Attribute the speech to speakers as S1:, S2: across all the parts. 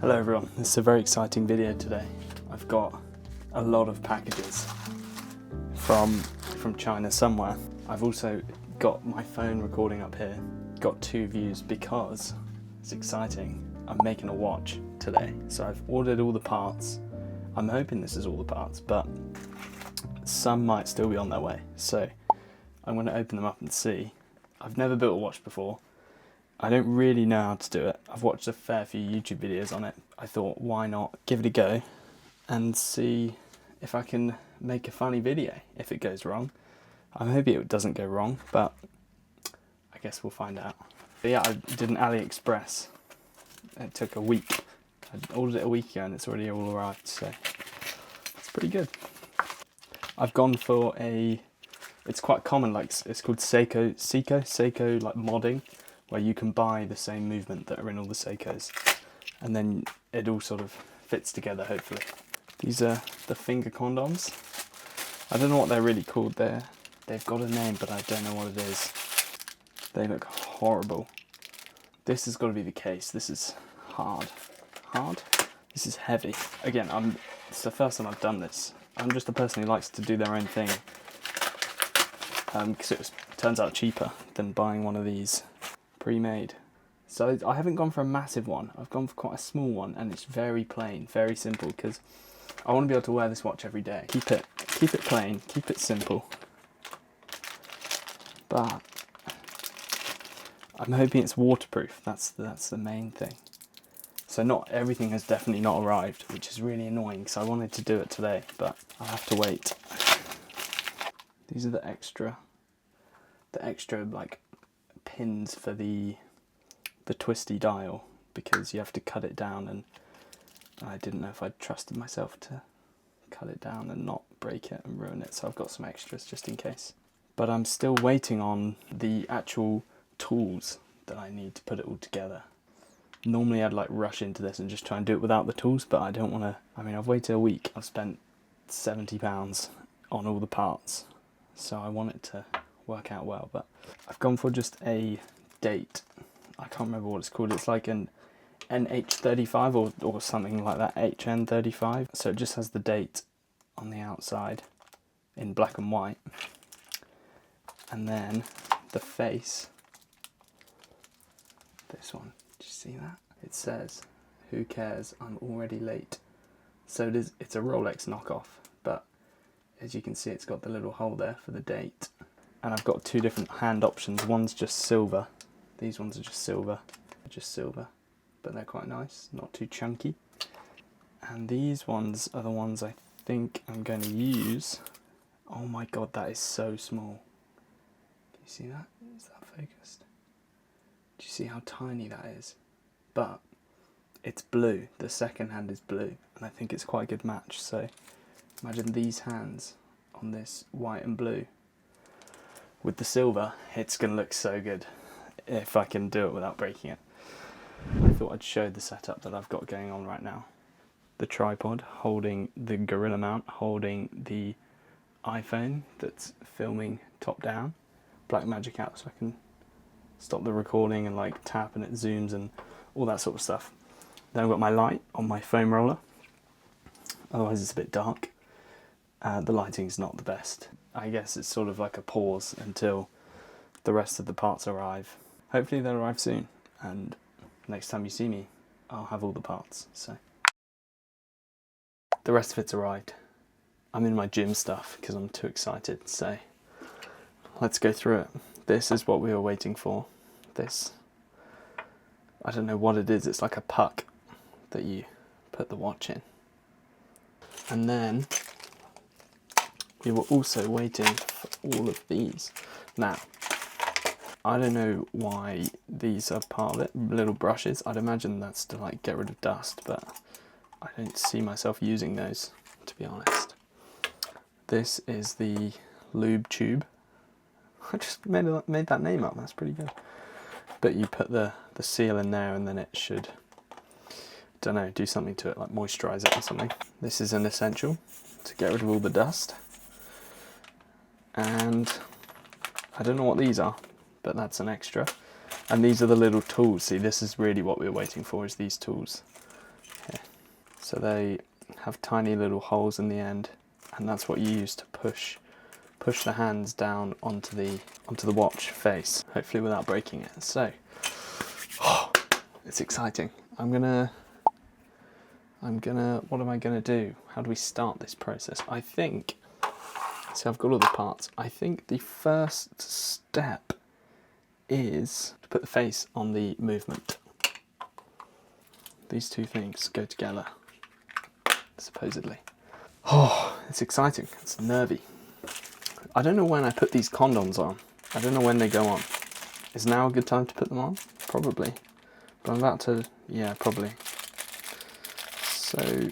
S1: Hello everyone, this is a very exciting video today. I've got a lot of packages from China somewhere. I've also got my phone recording up here. Got 2 views because it's exciting. I'm making a watch today, so I've ordered all the parts. I'm hoping this is all the parts, but some might still be on their way. So I'm going to open them up and see. I've never built a watch before. I don't really know how to do it. I've watched a fair few YouTube videos on it. I thought, why not give it a go and see if I can make a funny video if it goes wrong. I'm hoping it doesn't go wrong, but I guess we'll find out. But yeah, I did an AliExpress. It took a week. I ordered it a week ago and it's already all arrived, so it's pretty good. I've gone for it's quite common, like it's called Seiko like modding, where you can buy the same movement that are in all the Seikos, and then it all sort of fits together, hopefully. These are the finger condoms. I don't know what they're really called there. They've got a name, but I don't know what it is. They look horrible. This has got to be the case. This is hard. This is heavy. Again, it's the first time I've done this. I'm just a person who likes to do their own thing, because it turns out cheaper than buying one of these pre-made. So I haven't gone for a massive one. I've gone for quite a small one, and it's very plain, very simple, because I want to be able to wear this watch every day. Keep it plain, keep it simple. But I'm hoping it's waterproof. That's the main thing. So not everything has definitely not arrived, which is really annoying because I wanted to do it today, but I'll have to wait. These are the extra like pins for the twisty dial, because you have to cut it down, and I didn't know if I'd trusted myself to cut it down and not break it and ruin it, so I've got some extras just in case. But I'm still waiting on the actual tools that I need to put it all together. Normally I'd like rush into this and just try and do it without the tools, but I don't want to. I mean, I've waited a week. I've spent £70 on all the parts, so I want it to work out well. But I've gone for just a date. I can't remember what it's called. It's like an NH35 or something like that, HN35. So it just has the date on the outside in black and white. And then the face, this one, did you see that? It says, "Who cares, I'm already late." So it's a Rolex knockoff, but as you can see, it's got the little hole there for the date. And I've got 2 different hand options. One's just silver. These ones are just silver, but they're quite nice, not too chunky. And these ones are the ones I think I'm going to use. Oh my god, that is so small. Can you see that? Is that focused? Do you see how tiny that is? But it's blue. The second hand is blue, and I think it's quite a good match. So imagine these hands on this white and blue with the silver. It's going to look so good if I can do it without breaking it. I thought I'd show the setup that I've got going on right now. The tripod holding the Gorilla mount, holding the iPhone that's filming top down, Blackmagic app so I can stop the recording and like tap and it zooms and all that sort of stuff. Then I've got my light on my foam roller, otherwise it's a bit dark. The lighting's not the best. I guess it's sort of like a pause until the rest of the parts arrive. Hopefully they'll arrive soon, and next time you see me, I'll have all the parts. So the rest of it's arrived. I'm in my gym stuff because I'm too excited, so let's go through it. This is what we were waiting for. This, I don't know what it is. It's like a puck that you put the watch in. And then we were also waiting for all of these. Now, I don't know why these are part of it, little brushes. I'd imagine that's to like get rid of dust, but I don't see myself using those, to be honest. This is the lube tube. I just made that name up, that's pretty good. But you put the seal in there and then it should, don't know, do something to it, like moisturise it or something. This is an essential to get rid of all the dust. And I don't know what these are, but that's an extra. And these are the little tools. See, this is really what we were waiting for, is these tools. So they have tiny little holes in the end, and that's what you use to push the hands down onto the watch face, hopefully without breaking it. So, it's exciting. What am I gonna do? How do we start this process? I think, so I've got all the parts. I think the first step is to put the face on the movement. These two things go together, supposedly. Oh, it's exciting. It's nervy. I don't know when I put these condoms on. I don't know when they go on. Is now a good time to put them on? Probably. But I'm about to, yeah, probably. So,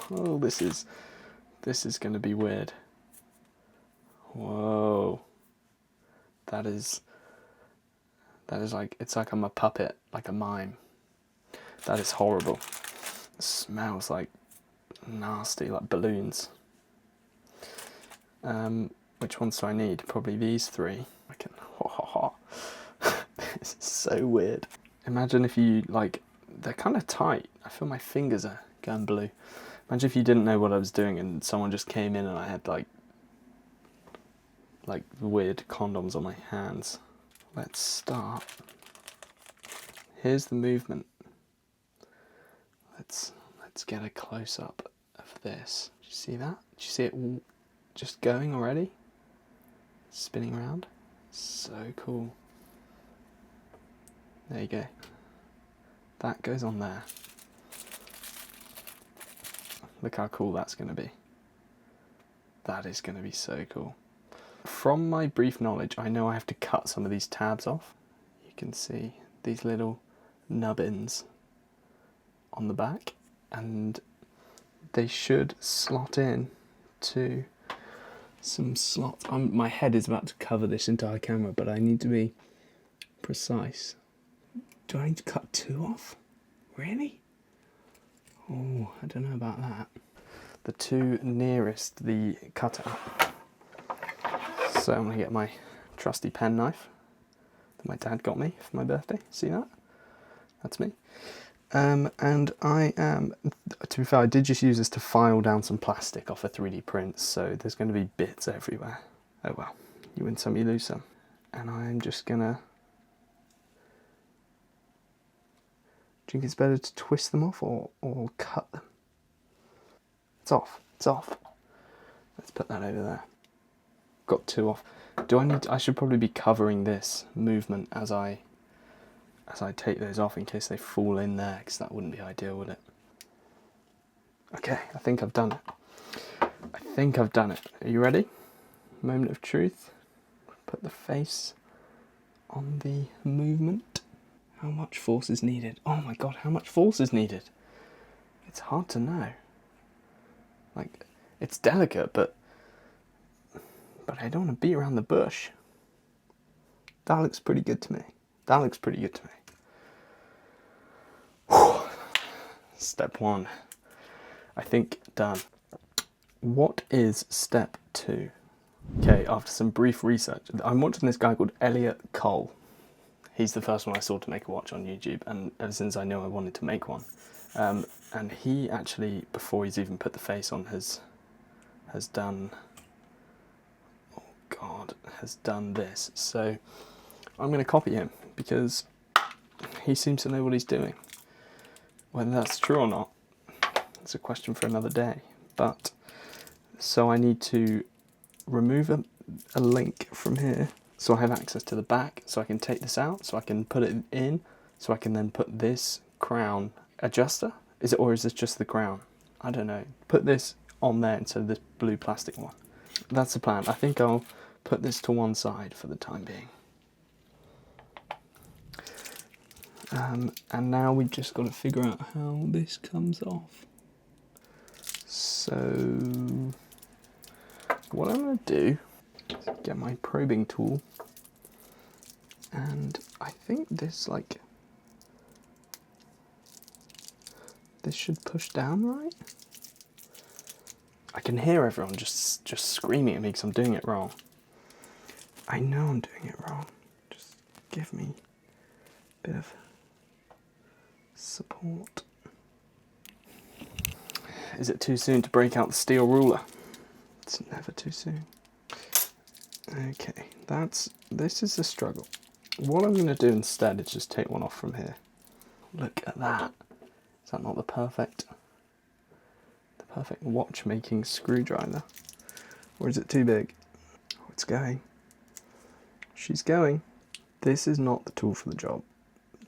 S1: oh, this is going to be weird. Whoa. That is like, it's like I'm a puppet, like a mime. That is horrible. It smells like nasty, like balloons. Which ones do I need? Probably these three. I can. This is so weird. Imagine if you, like, they're kind of tight. I feel my fingers are going blue. Imagine if you didn't know what I was doing and someone just came in and I had like weird condoms on my hands. Let's start. Here's the movement. Let's get a close up of this. Did you see that? Did you see it just going already? Spinning around. So cool. There you go. That goes on there. Look how cool that's going to be. That is going to be so cool. From my brief knowledge, I know I have to cut some of these tabs off. You can see these little nubbins on the back, and they should slot in to some slots. My head is about to cover this entire camera, but I need to be precise. Do I need to cut two off? Really? Oh, I don't know about that. The two nearest the cutout. So I'm going to get my trusty penknife that my dad got me for my birthday. See that? That's me. And I am, to be fair, I did just use this to file down some plastic off a 3D print, so there's going to be bits everywhere. Oh well, you win some, you lose some. And I'm just going to... Do you think it's better to twist them off or cut them? It's off. It's off. Let's put that over there. Got two off. I should probably be covering this movement as I take those off in case they fall in there, because that wouldn't be ideal, would it? Okay, I think I've done it. Are you ready? Moment of truth. Put the face on the movement. How much force is needed? Oh my god, how much force is needed? It's hard to know. Like, it's delicate, but I don't want to beat around the bush. That looks pretty good to me. Whew. Step one. I think done. What is step two? Okay, after some brief research, I'm watching this guy called Elliot Cole. He's the first one I saw to make a watch on YouTube, and ever since I knew I wanted to make one. And he actually, before he's even put the face on, has done this. So I'm going to copy him, because he seems to know what he's doing. Whether that's true or not, it's a question for another day. But, so I need to remove a link from here, so I have access to the back, so I can take this out, so I can put it in, so I can then put this crown adjuster. Or is this just the crown? I don't know. Put this on there instead of this blue plastic one. That's the plan. I think I'll put this to one side for the time being. And now we've just got to figure out how this comes off. So what I'm going to do is get my probing tool, and I think this should push down, right? I can hear everyone just screaming at me because I'm doing it wrong. I know I'm doing it wrong. Just give me a bit of support. Is it too soon to break out the steel ruler? It's never too soon. Okay, this is a struggle. What I'm going to do instead is just take one off from here. Look at that. Is that not the perfect watchmaking screwdriver? Or is it too big? Oh, it's going. She's going. This is not the tool for the job.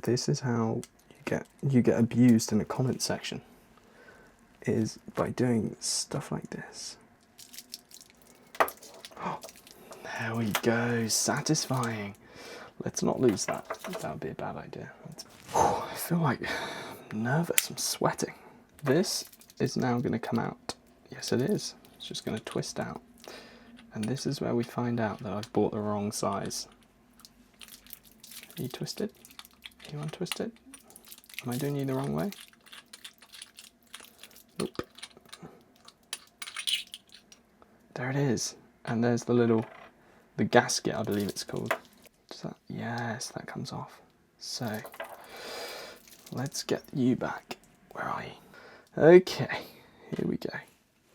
S1: This is how you get abused in the comment section, is by doing stuff like this. Oh, there we go, satisfying. Let's not lose that. That would be a bad idea. I feel like I'm nervous, I'm sweating. This is now going to come out. Yes, it is. It's just going to twist out. And this is where we find out that I've bought the wrong size. Are you twisted? Are you untwisted? Am I doing you the wrong way? Nope. There it is. And there's the gasket, I believe it's called. Does that? Yes, that comes off. So, let's get you back. Where are you? Okay, here we go.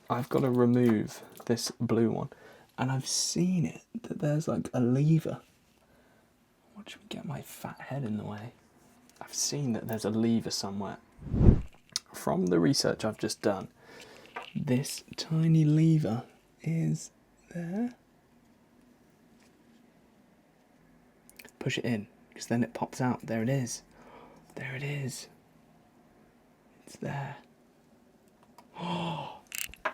S1: I've got to remove this blue one. And I've seen it, that there's like a lever. Watch me get my fat head in the way. I've seen that there's a lever somewhere. From the research I've just done, this tiny lever is there. Push it in, because then it pops out. There it is. There it is. It's there. Oh,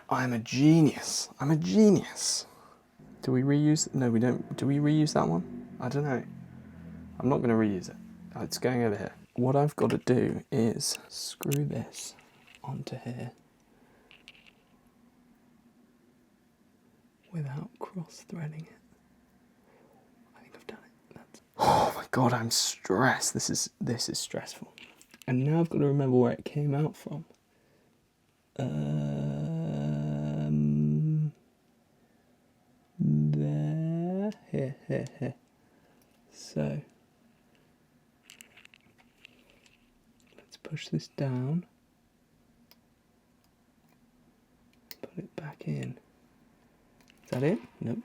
S1: I'm a genius. I'm a genius. Do we reuse? No, we don't. Do we reuse that one? I don't know. I'm not going to reuse it. It's going over here. What I've got to do is screw this onto here without cross-threading it. I think I've done it. Oh my god, I'm stressed. This is stressful. And now I've got to remember where it came out from. There, here. So let's push this down. Put it back in. Is that it? Nope,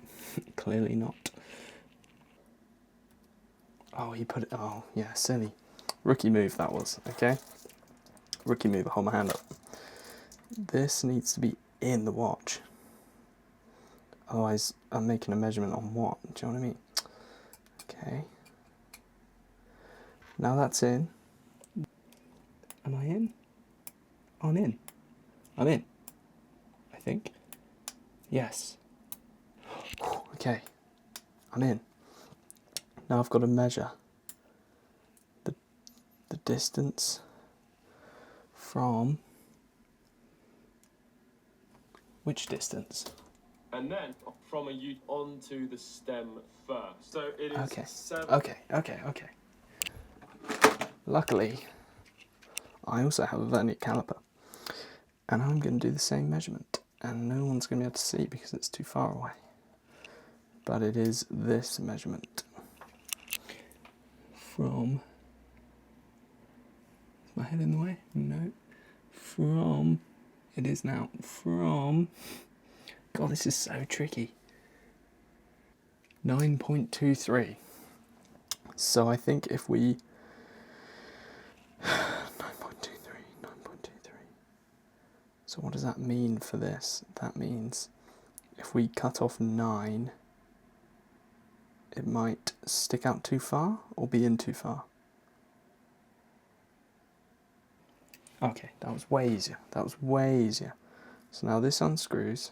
S1: clearly not. Oh, he put it. Oh, yeah, silly. Rookie move that was. Okay. Rookie move. Hold my hand up. This needs to be in the watch. Otherwise, I'm making a measurement on what? Do you know what I mean? Okay. Now that's in. Am I in? I'm in. I'm in. I think. Yes. Okay. I'm in. Now I've got to measure the distance from... Which distance?
S2: And then from a U onto the stem first. So it is
S1: okay.
S2: 7.
S1: Okay. Luckily, I also have a vernier caliper, and I'm going to do the same measurement, and no one's going to be able to see because it's too far away. But it is this measurement from... Is my head in the way? No. From... It is now from... God, this is so tricky. 9.23. So I think if we... 9.23. So what does that mean for this? That means if we cut off 9, it might stick out too far or be in too far. Okay, that was way easier. So now this unscrews.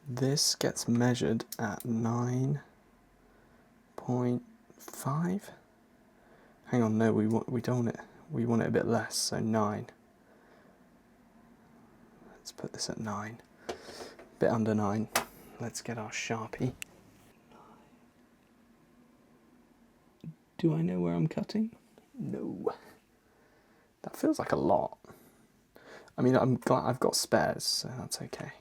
S1: This gets measured at 9.5. Hang on, no, we don't want it. We want it a bit less, so 9. Let's put this at 9. A bit under 9. Let's get our Sharpie. Do I know where I'm cutting? No. That feels like a lot. I mean, I'm glad I've got spares, so that's okay.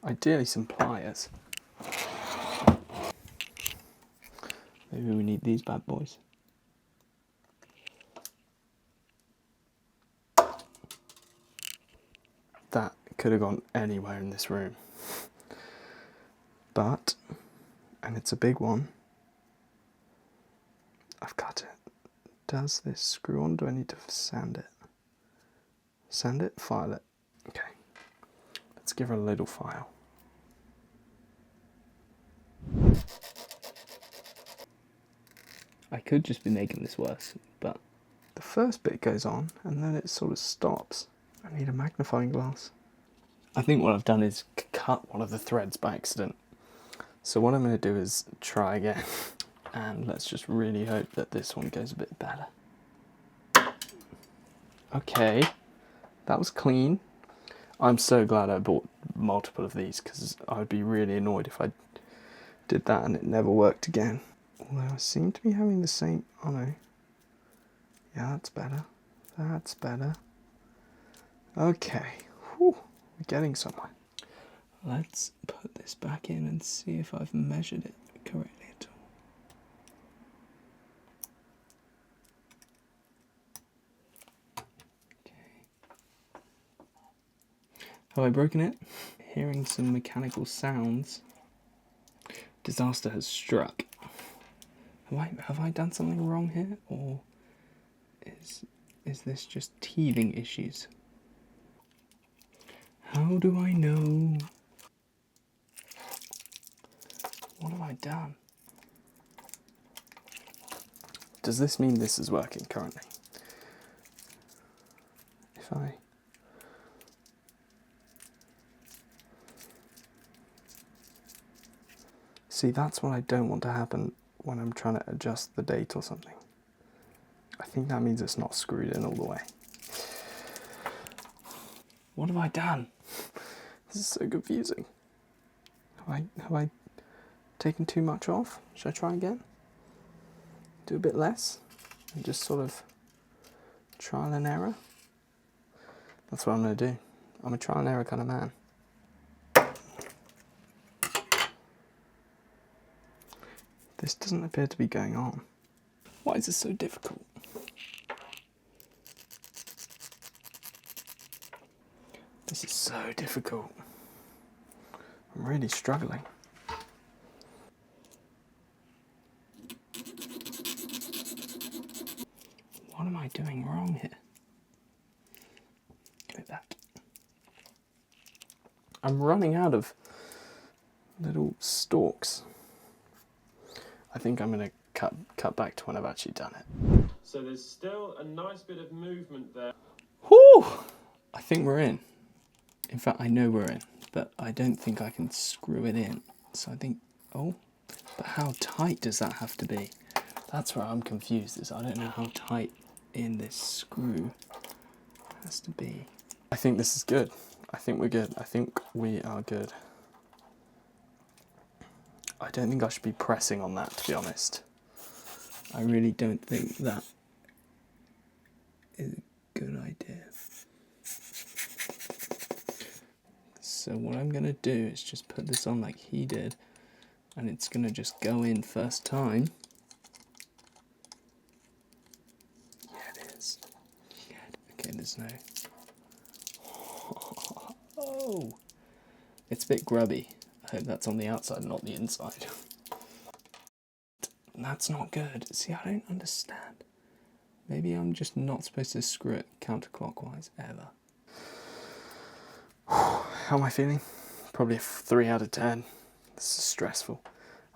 S1: Ideally some pliers. Maybe we need these bad boys. That could have gone anywhere in this room. But, and it's a big one, I've cut it. Does this screw on? Do I need to sand it? Sand it, file it. Okay, let's give her a little file. I could just be making this worse, but the first bit goes on and then it sort of stops. I need a magnifying glass. I think what I've done is cut one of the threads by accident. So what I'm going to do is try again, and let's just really hope that this one goes a bit better. Okay, that was clean. I'm so glad I bought multiple of these, because I'd be really annoyed if I did that and it never worked again. Although I seem to be having the same, oh no. Yeah, that's better. That's better. Okay, whew, we're getting somewhere. Let's put this back in and see if I've measured it correctly at all. Okay. Have I broken it? Hearing some mechanical sounds. Disaster has struck. Have I done something wrong here, or is this just teething issues? How do I know? What have I done? Does this mean this is working currently? If I... See, that's what I don't want to happen when I'm trying to adjust the date or something. I think that means it's not screwed in all the way. What have I done? This is so confusing. Have I taken too much off? Should I try again? Do a bit less? And just sort of trial and error? That's what I'm going to do. I'm a trial and error kind of man. This doesn't appear to be going on. Why is this so difficult? This is so difficult. I'm really struggling. What am I doing wrong here? Give it that. I'm running out of little stalks. I think I'm going to cut back to when I've actually done it.
S2: So there's still a nice bit of movement there.
S1: Whew! I think we're in. In fact, I know we're in, but I don't think I can screw it in. So I think, oh, but how tight does that have to be? That's where I'm confused, is I don't know how tight in this screw has to be. I think this is good. I think we're good. I think we are good. I don't think I should be pressing on that, to be honest. I really don't think that is a good idea. So what I'm going to do is just put this on like he did, and it's going to just go in first time. Yeah, it is. Yeah. Okay, there's no... Oh! It's a bit grubby. I hope that's on the outside, not the inside. That's not good. See, I don't understand. Maybe I'm just not supposed to screw it counterclockwise ever. How am I feeling? Probably a 3 out of 10. This is stressful.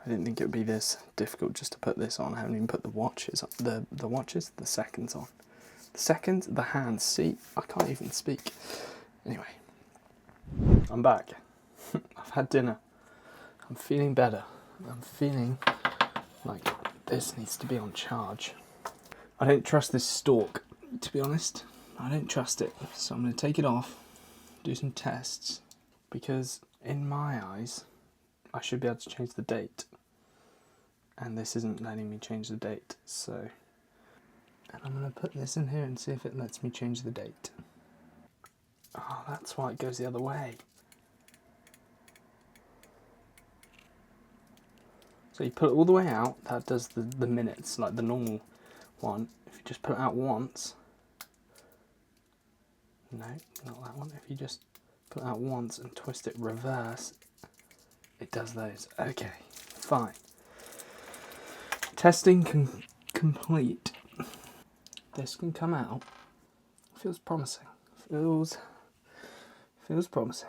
S1: I didn't think it would be this difficult just to put this on. I haven't even put the watches, the seconds on. The seconds, the hands, see, I can't even speak. Anyway, I'm back. I've had dinner. I'm feeling better. I'm feeling like this needs to be on charge. I don't trust this stalk, to be honest. I don't trust it. So I'm going to take it off, do some tests, because in my eyes, I should be able to change the date. And this isn't letting me change the date, so... And I'm going to put this in here and see if it lets me change the date. Oh, that's why it goes the other way. So you put it all the way out, that does the minutes, like the normal one. If you just put it out once... No, not that one. If you just put that once and twist it reverse, it does those. Okay, fine. Testing complete. This can come out. Feels promising. Feels promising.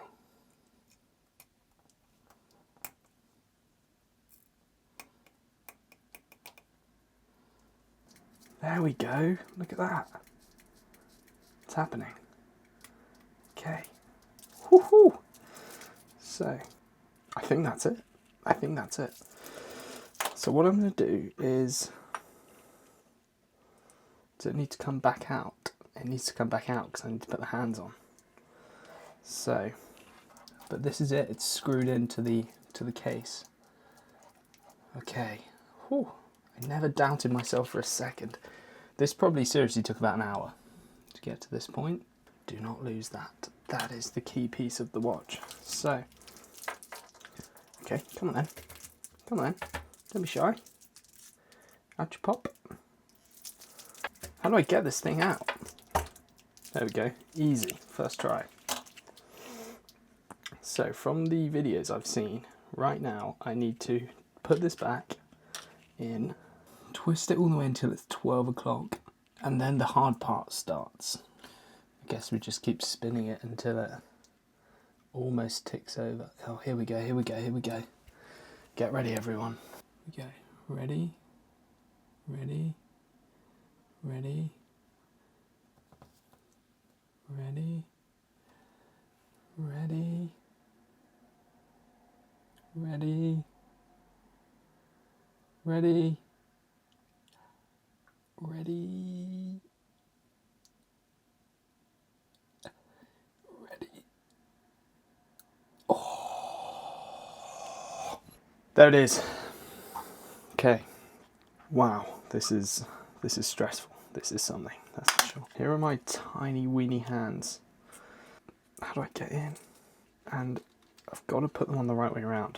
S1: There we go. Look at that. It's happening. Okay. Woohoo! So, I think that's it. So what I'm going to do is, does it need to come back out? It needs to come back out because I need to put the hands on. So, but this is it. It's screwed into the case. Okay. Whew. I never doubted myself for a second. This probably seriously took about an hour to get to this point. Do not lose that. That is the key piece of the watch. So, okay, come on then. Come on then. Don't be shy. Out you pop. How do I get this thing out? There we go. Easy. First try. So, from the videos I've seen, right now I need to put this back in, twist it all the way until it's 12 o'clock, and then the hard part starts. I guess we just keep spinning it until it almost ticks over. Oh, here we go, here we go, here we go. Get ready, everyone. Here we go. Ready, ready, ready, ready, ready, ready, ready, ready, ready. Oh, there it is. Okay. Wow, this is stressful. This is something, that's for sure. Here are my tiny weeny hands. How do I get in? And I've got to put them on the right way around.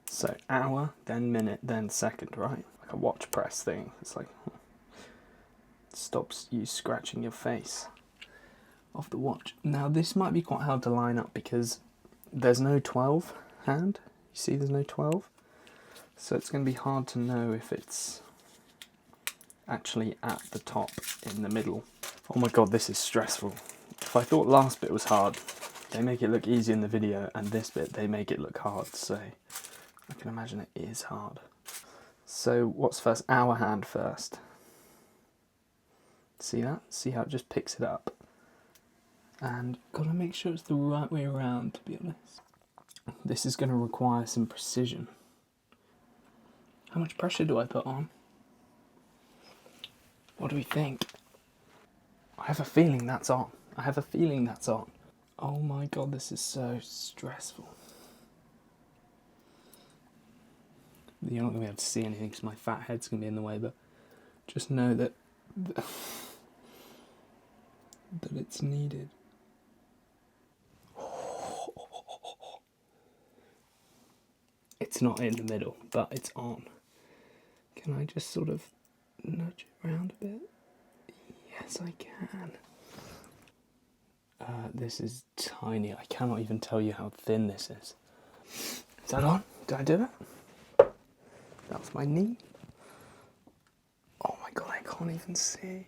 S1: So hour, then minute, then second, right? Like a watch press thing. It's like, it stops you scratching your face off the watch. Now this might be quite hard to line up because there's no 12 hand. You see there's no 12? So it's going to be hard to know if it's actually at the top in the middle. Oh my god, this is stressful. If I thought last bit was hard, they make it look easy in the video, and this bit they make it look hard, so I can imagine it is hard. So what's first? Hour hand first. See that? See how it just picks it up? And gotta make sure it's the right way around, to be honest. This is going to require some precision. How much pressure do I put on? What do we think? I have a feeling that's on. I have a feeling that's on. Oh my god, this is so stressful. You're not going to be able to see anything because my fat head's going to be in the way, but just know that it's needed. It's not in the middle, but it's on. Can I just sort of nudge it around a bit? Yes, I can. This is tiny. I cannot even tell you how thin this is. Is that on? Did I do it? That was my knee. Oh my god, I can't even see.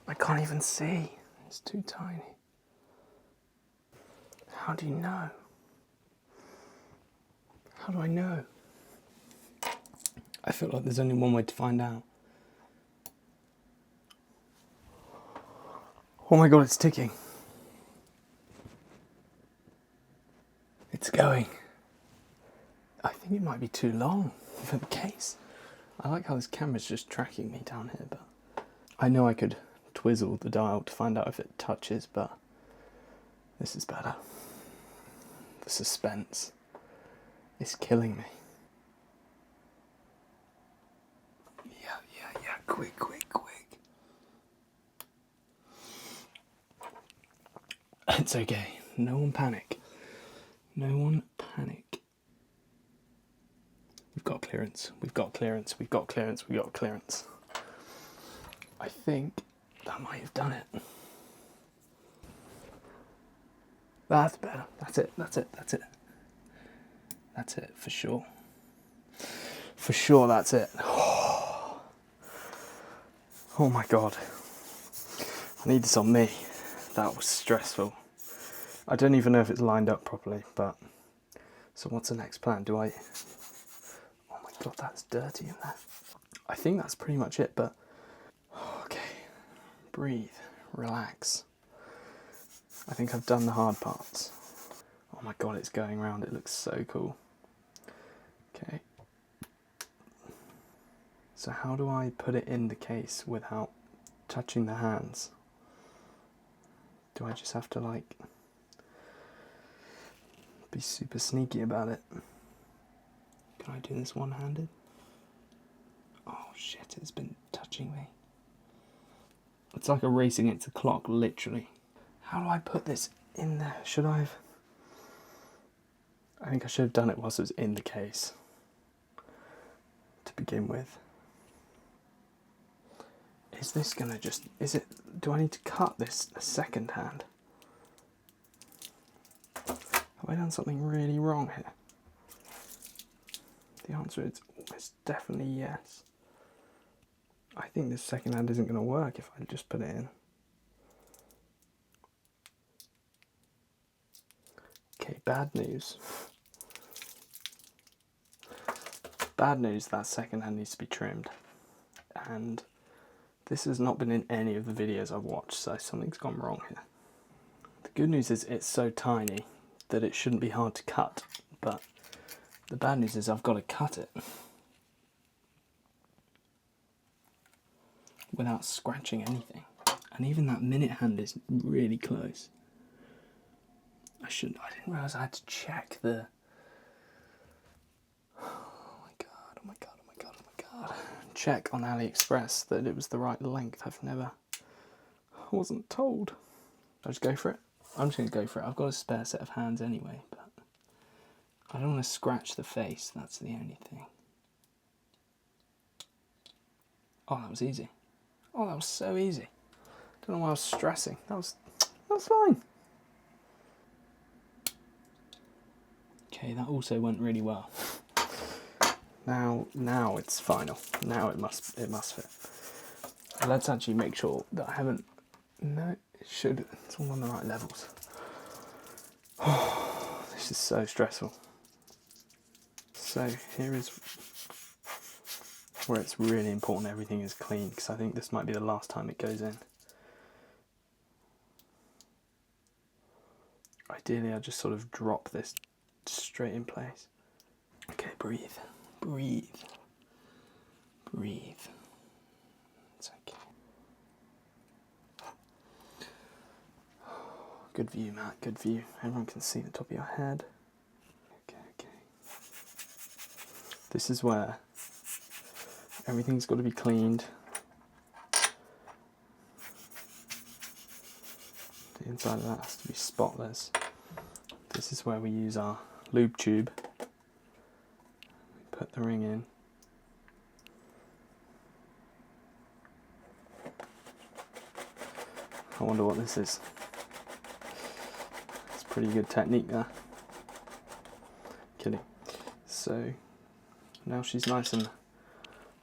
S1: I can't even see. It's too tiny. How do you know? How do I know? I feel like there's only one way to find out. Oh my god, it's ticking. It's going. I think it might be too long for the case. I like how this camera's just tracking me down here, but I know I could twizzle the dial to find out if it touches, but this is better. The suspense is killing me. Yeah, quick. It's okay, no one panic. No one panic. We've got clearance. I think That might have done it. That's better. That's it. That's it. That's it. That's it for sure. For sure, that's it. Oh my God. I need this on me. That was stressful. I don't even know if it's lined up properly, but... So what's the next plan? Do I... Oh my God, that's dirty in there. I think that's pretty much it, but... Okay. Breathe. Relax. I think I've done the hard parts. Oh my God, it's going round. It looks so cool. Okay. So how do I put it in the case without touching the hands? Do I just have to like be super sneaky about it? Can I do this one-handed? Oh shit, it's been touching me. It's like a race against the clock, literally. How do I put this in there? Should I have... I think I should have done it whilst it was in the case to begin with. Is this gonna just... Is it... Do I need to cut this a second hand? Have I done something really wrong here? The answer is almost definitely yes. I think this second hand isn't going to work if I just put it in. Okay, bad news. Bad news, that second hand needs to be trimmed. And this has not been in any of the videos I've watched, so something's gone wrong here. The good news is it's so tiny that it shouldn't be hard to cut, but the bad news is I've got to cut it without scratching anything. And even that minute hand is really close. I didn't realise I had to check the... Oh my God, oh my God, oh my God, oh my God. Check on AliExpress that it was the right length. I wasn't told. I'll just go for it. I'm just going to go for it. I've got a spare set of hands anyway, but I don't want to scratch the face. That's the only thing. Oh, that was easy. Oh, that was so easy. Don't know why I was stressing. That was fine. Okay, that also went really well. Now it's final. Now it must fit. Let's actually make sure that I haven't... No, it should. It's all on the right levels. Oh, this is so stressful. So here is where it's really important everything is clean, because I think this might be the last time it goes in. Ideally, I just sort of drop this straight in place. Okay, breathe, breathe, breathe. It's okay. Good view, Matt, good view. Everyone can see the top of your head. Okay. This is where everything's got to be cleaned. The inside of that has to be spotless. This is where we use our lube tube. We put the ring in. I wonder what this is. It's pretty good technique there. Kidding. So now she's nice and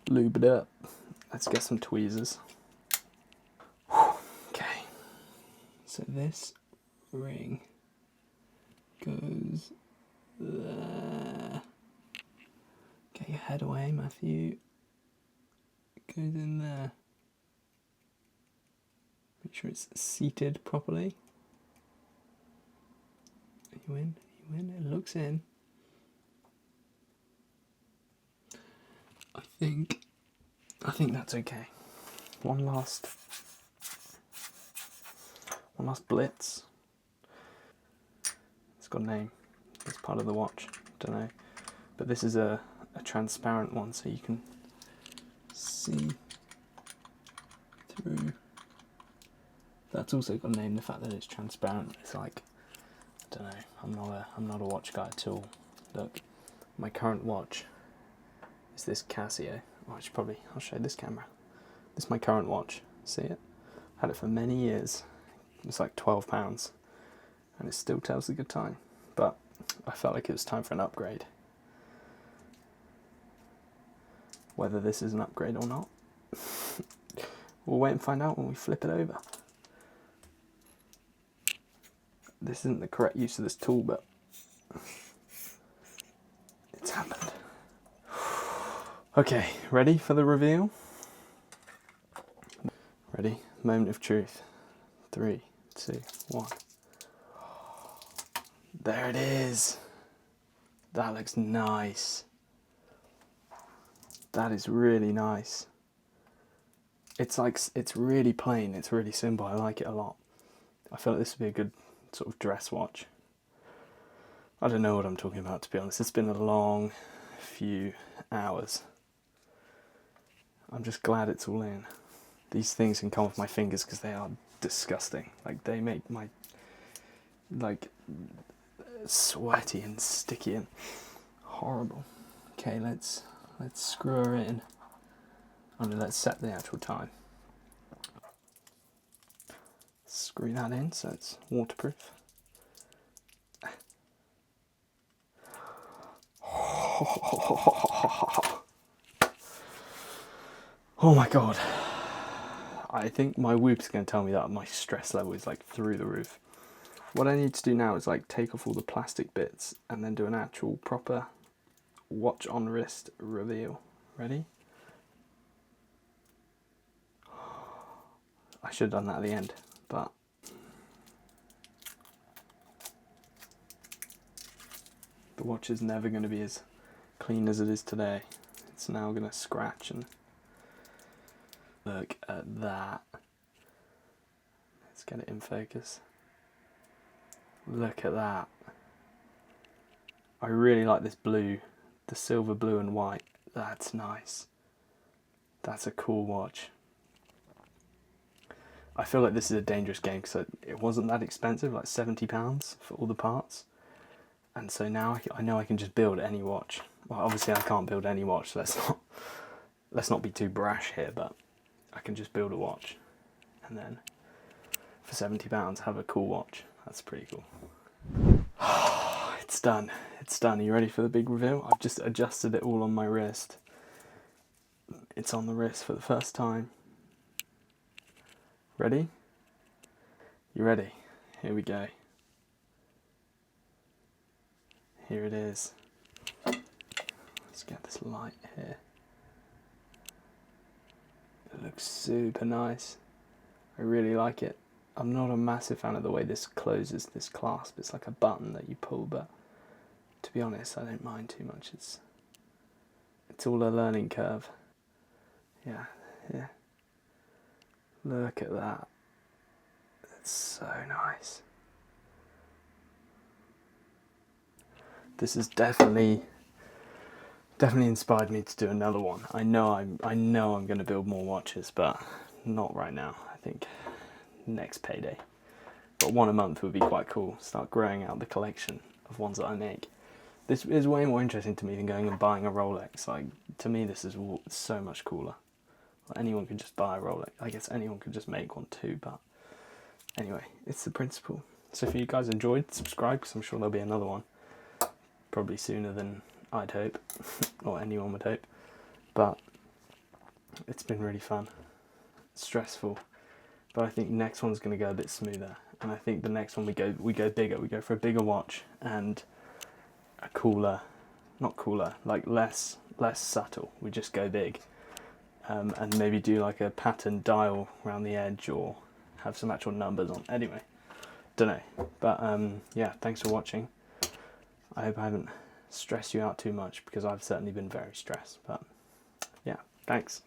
S1: lubed up. Let's get some tweezers. Okay. So this ring goes there. Get your head away, Matthew. It goes in there. Make sure it's seated properly. Are you in? Are you in? It looks in. I think that's okay. One last blitz. It's got a name. It's part of the watch. Don't know. But this is a transparent one, so you can see through. That's also got a name. The fact that it's transparent. It's like, I don't know. I'm not a watch guy at all. Look, my current watch is this Casio. Oh, I'll show this camera. This is my current watch. See it? Had it for many years. It's like £12 and it still tells a good time. But I felt like it was time for an upgrade. Whether this is an upgrade or not, we'll wait and find out when we flip it over. This isn't the correct use of this tool, but it's happened. Okay, ready for the reveal? Ready? Moment of truth. 3, 2, 1. There it is. That looks nice. That is really nice. It's like, it's really plain, it's really simple. I like it a lot. I feel like this would be a good sort of dress watch. I don't know what I'm talking about, to be honest. It's been a long few hours. I'm just glad it's all in. These things can come off my fingers because they are disgusting. Like, they make my, like, sweaty and sticky and horrible. Okay, let's screw her in. And let's set the actual time. Screw that in so it's waterproof. Oh my god. I think my Whoop's going to tell me that my stress level is like through the roof. What I need to do now is like take off all the plastic bits and then do an actual proper watch on wrist reveal. Ready? I should have done that at the end, but the watch is never going to be as clean as it is today. It's now going to scratch and look at that. Let's get it in focus. Look at that. I really like this blue, the silver, blue and white. That's nice. That's a cool watch. I feel like this is a dangerous game because it wasn't that expensive, like £70 for all the parts. And so now I know I can just build any watch. Well, obviously I can't build any watch, so let's not be too brash here, but I can just build a watch and then for £70 have a cool watch. That's pretty cool. It's done. It's done. Are you ready for the big reveal? I've just adjusted it all on my wrist. It's on the wrist for the first time. Ready? You ready? Here we go. Here it is. Let's get this light here. It looks super nice. I really like it. I'm not a massive fan of the way this closes, this clasp. It's like a button that you pull, but to be honest, I don't mind too much. It's all a learning curve. Yeah. Look at that. It's so nice. This has definitely inspired me to do another one. I know I'm going to build more watches, but not right now. I think next payday. But one a month would be quite cool. Start growing out the collection of ones that I make. This is way more interesting to me than going and buying a Rolex. Like, to me, this is so much cooler. Anyone could just buy a Rolex. I guess anyone could just make one too, but anyway, it's the principle. So if you guys enjoyed, subscribe, because I'm sure there'll be another one. Probably sooner than I'd hope, or anyone would hope. But it's been really fun. It's stressful. But I think next one's going to go a bit smoother. And I think the next one we go bigger. We go for a bigger watch and a cooler, not cooler, like less subtle. We just go big. And maybe do like a pattern dial around the edge or have some actual numbers on. Anyway, don't know. But yeah, thanks for watching. I hope I haven't stressed you out too much because I've certainly been very stressed. But yeah, thanks.